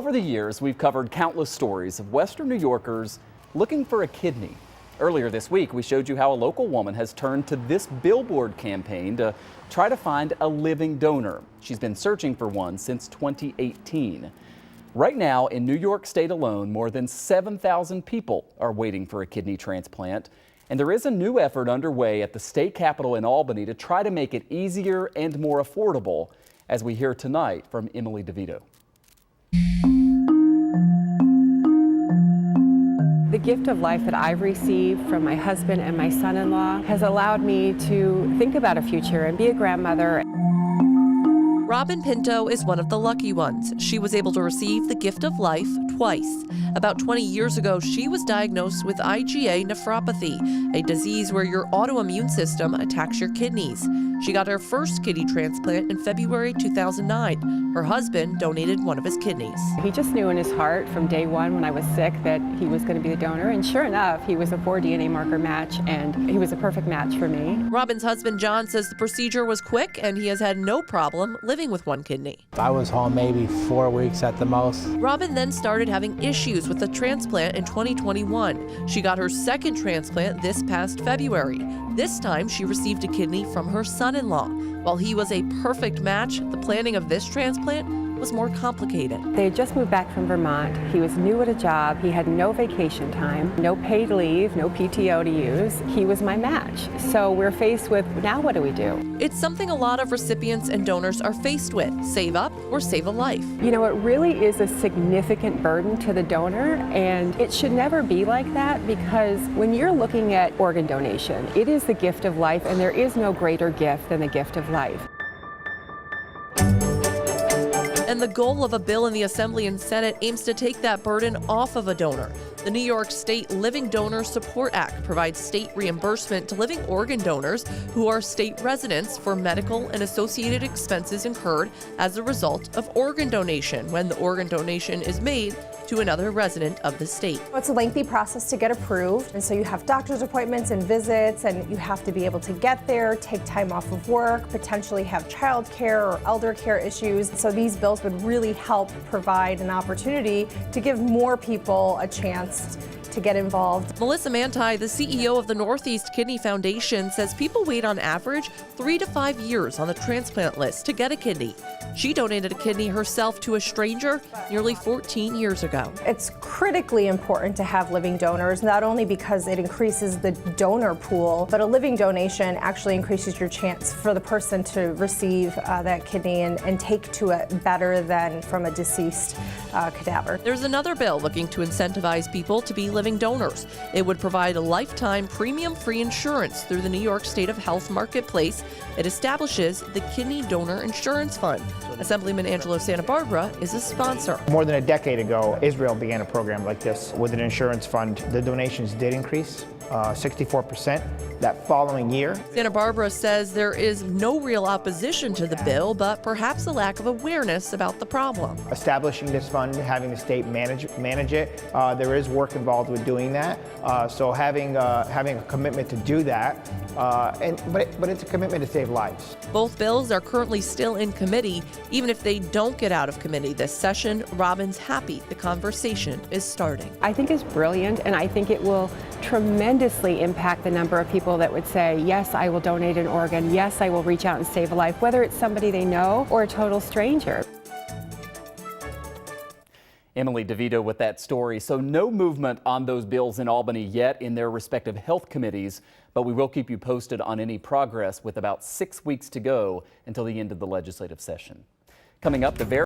Over the years, we've covered countless stories of Western New Yorkers looking for a kidney. Earlier this week, we showed you how a local woman has turned to this billboard campaign to try to find a living donor. She's been searching for one since 2018. Right now, in New York State alone, more than 7,000 people are waiting for a kidney transplant. And there is a new effort underway at the state capitol in Albany to try to make it easier and more affordable, as we hear tonight from Emily DeVito. The gift of life that I've received from my husband and my son-in-law has allowed me to think about a future and be a grandmother. Robin Pinto is one of the lucky ones. She was able to receive the gift of life twice. About 20 years ago, she was diagnosed with IgA Nephropathy, a disease where your autoimmune system attacks your kidneys. She got her first kidney transplant in February 2009. Her husband donated one of his kidneys. He just knew in his heart from day one when I was sick that he was going to be the donor, and sure enough, he was a 4 DNA marker match, and he was a perfect match for me. Robin's husband John says the procedure was quick and he has had no problem living with one kidney. I was home maybe 4 weeks at the most. Robin then started having issues with the transplant in 2021. She got her second transplant this past February. This time she received a kidney from her son-in-law. While he was a perfect match, the planning of this transplant was more complicated. They had just moved back from Vermont. He was new at a job. He had no vacation time, no paid leave, no PTO to use. He was my match. So we're faced with, now what do we do? It's something a lot of recipients and donors are faced with: save up or save a life. You know, it really is a significant burden to the donor, and it should never be like that, because when you're looking at organ donation, it is the gift of life, and there is no greater gift than the gift of life. And the goal of a bill in the Assembly and Senate aims to take that burden off of a donor. The New York State Living Donor Support Act provides state reimbursement to living organ donors who are state residents for medical and associated expenses incurred as a result of organ donation when the organ donation is made to another resident of the state. It's a lengthy process to get approved, and so you have doctor's appointments and visits, and you have to be able to get there, take time off of work, potentially have child care or elder care issues. So these bills would really help provide an opportunity to give more people a chance to get involved. Melissa Manti, the CEO of the Northeast Kidney Foundation, says people wait on average 3 to 5 years on the transplant list to get a kidney. She donated a kidney herself to a stranger nearly 14 years ago. It's critically important to have living donors, not only because it increases the donor pool, but a living donation actually increases your chance for the person to receive that kidney and take to it better than from a deceased cadaver. There's another bill looking to incentivize people to be living donors. It would provide a lifetime premium-free insurance through the New York State of Health Marketplace. It establishes the Kidney Donor Insurance Fund. Assemblyman Angelo Santa Barbara is a sponsor. More than a decade ago, Israel began a program like this with an insurance fund. The donations did increase 64% that following year. Santa Barbara says there is no real opposition to the bill, but perhaps a lack of awareness about the problem. Establishing this fund, having the state manage it, there is work involved with doing that. So having a commitment to do that, but it's a commitment to save lives. Both bills are currently still in committee. Even if they don't get out of committee this session, Robin's happy the conversation is starting. I think it's brilliant, and I think it will tremendously impact the number of people that would say, yes, I will donate an organ, yes, I will reach out and save a life, whether it's somebody they know or a total stranger. Emily DeVito with that story. So no movement on those bills in Albany yet in their respective health committees, but we will keep you posted on any progress with about 6 weeks to go until the end of the legislative session. Coming up, the very